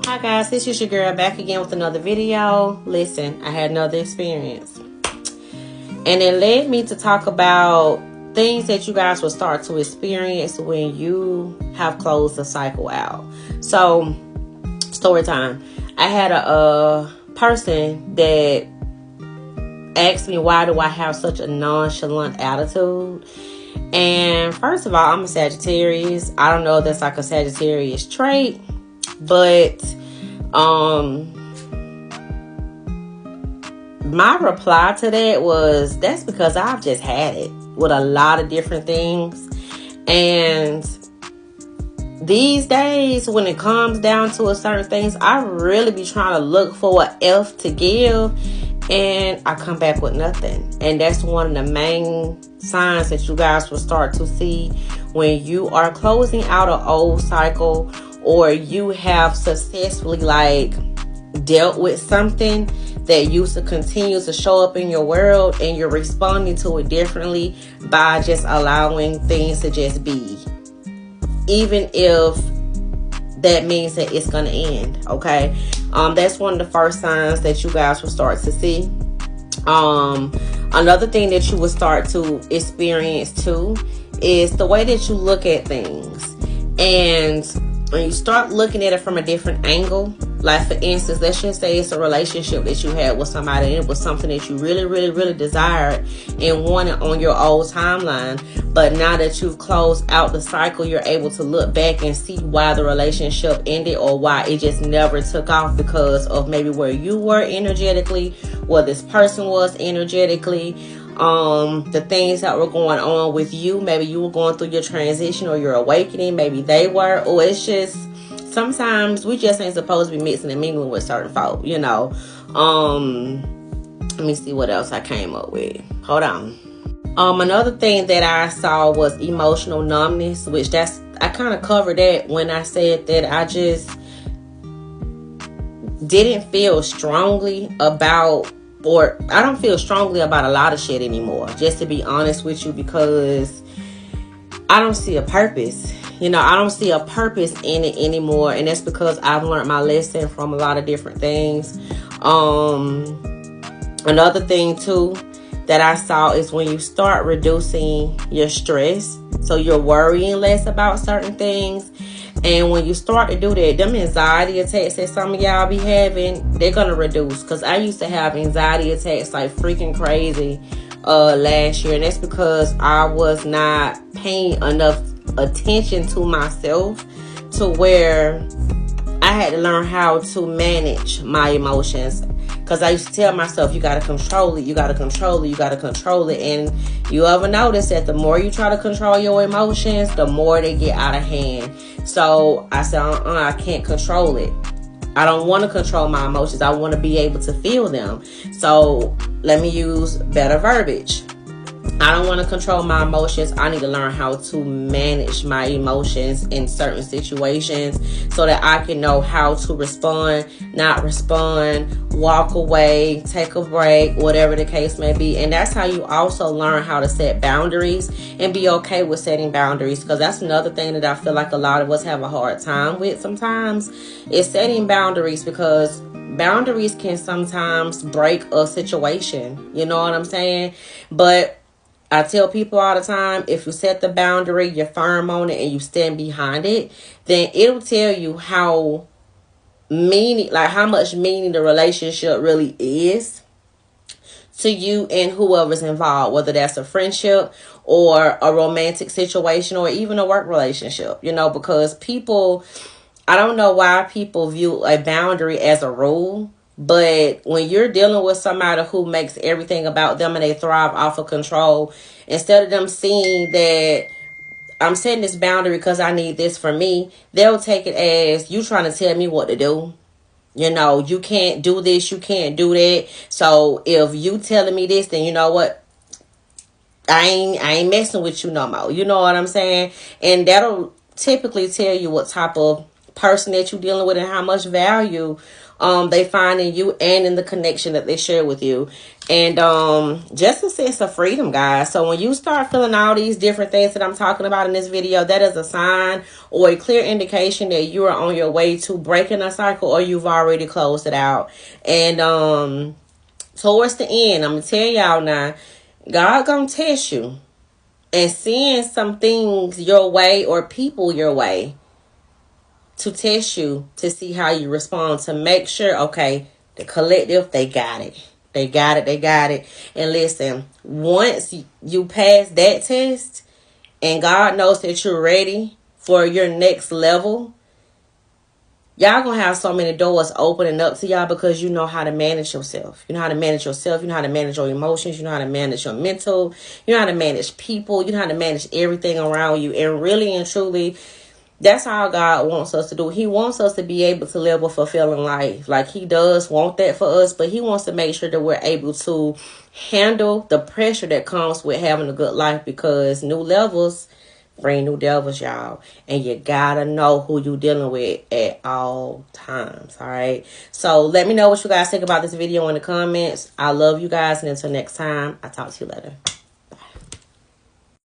Hi guys, this is your girl back again with another video. Listen, I had another experience. And it led me to talk about things that you guys will start to experience when you have closed the cycle out. So, story time. I had a person that asked me, why do I have such a nonchalant attitude? And first of all, I'm a Sagittarius. I don't know if that's like a Sagittarius trait, but my reply to that was, that's because I've just had it with a lot of different things. And these days, when it comes down to a certain things, I really be trying to look for an F to give, and I come back with nothing. And that's one of the main signs that you guys will start to see when you are closing out an old cycle, or you have successfully dealt with something that used to continue to show up in your world, and you're responding to it differently by just allowing things to just be, even if that means that it's gonna end. Okay, that's one of the first signs that you guys will start to see. Another thing that you will start to experience too is the way that you look at things. And when you start looking at it from a different angle, like for instance, let's just say it's a relationship that you had with somebody, and it was something that you really, really, really desired and wanted on your old timeline. But now that you've closed out the cycle, you're able to look back and see why the relationship ended, or why it just never took off, because of maybe where you were energetically, where this person was energetically, the things that were going on with you. Maybe you were going through your transition or your awakening, maybe they were, or it's just sometimes we just ain't supposed to be mixing and mingling with certain folk, you know. Let me see what else I came up with. Hold on. Another thing that I saw was emotional numbness, which I kind of covered that when I said that I just didn't feel strongly about, or I don't feel strongly about a lot of shit anymore, just to be honest with you, because I don't see a purpose. You know, I don't see a purpose in it anymore. And that's because I've learned my lesson from a lot of different things. Another thing too that I saw is when you start reducing your stress, so you're worrying less about certain things. And when you start to do that, them anxiety attacks that some of y'all be having, they're going to reduce. Because I used to have anxiety attacks like freaking crazy last year. And that's because I was not paying enough attention to myself, to where I had to learn how to manage my emotions. Because I used to tell myself, you got to control it, you got to control it, you got to control it. And you ever notice that the more you try to control your emotions, the more they get out of hand. So I said, I can't control it. I don't want to control my emotions. I want to be able to feel them. So let me use better verbiage. I don't want to control my emotions. I need to learn how to manage my emotions in certain situations, so that I can know how to respond, not respond, walk away, take a break, whatever the case may be. And that's how you also learn how to set boundaries and be okay with setting boundaries, because that's another thing that I feel like a lot of us have a hard time with sometimes, is setting boundaries, because boundaries can sometimes break a situation. You know what I'm saying? But I tell people all the time, if you set the boundary, you're firm on it, and you stand behind it, then it'll tell you how much meaning the relationship really is to you and whoever's involved, whether that's a friendship or a romantic situation or even a work relationship, you know, because I don't know why people view a boundary as a rule. But when you're dealing with somebody who makes everything about them and they thrive off of control, instead of them seeing that I'm setting this boundary because I need this for me, they'll take it as you trying to tell me what to do. You know, you can't do this, you can't do that. So if you telling me this, then you know what? I ain't messing with you no more. You know what I'm saying? And that'll typically tell you what type of person that you're dealing with and how much value they find in you and in the connection that they share with you. And just a sense of freedom, guys. So when you start feeling all these different things that I'm talking about in this video, that is a sign or a clear indication that you are on your way to breaking a cycle, or you've already closed it out. And towards the end, I'm gonna tell y'all now, God gonna test you and send some things your way or people your way to test you, to see how you respond, to make sure, okay, the collective, they got it. They got it. They got it. And listen, once you pass that test and God knows that you're ready for your next level, y'all gonna have so many doors opening up to y'all, because you know how to manage yourself. You know how to manage yourself. You know how to manage your emotions. You know how to manage your mental. You know how to manage people. You know how to manage everything around you. And really and truly, that's how God wants us to do. He wants us to be able to live a fulfilling life. Like, he does want that for us, but he wants to make sure that we're able to handle the pressure that comes with having a good life, because new levels bring new devils, y'all. And you gotta know who you're dealing with at all times, all right? So let me know what you guys think about this video in the comments. I love you guys, and until next time, I'll talk to you later.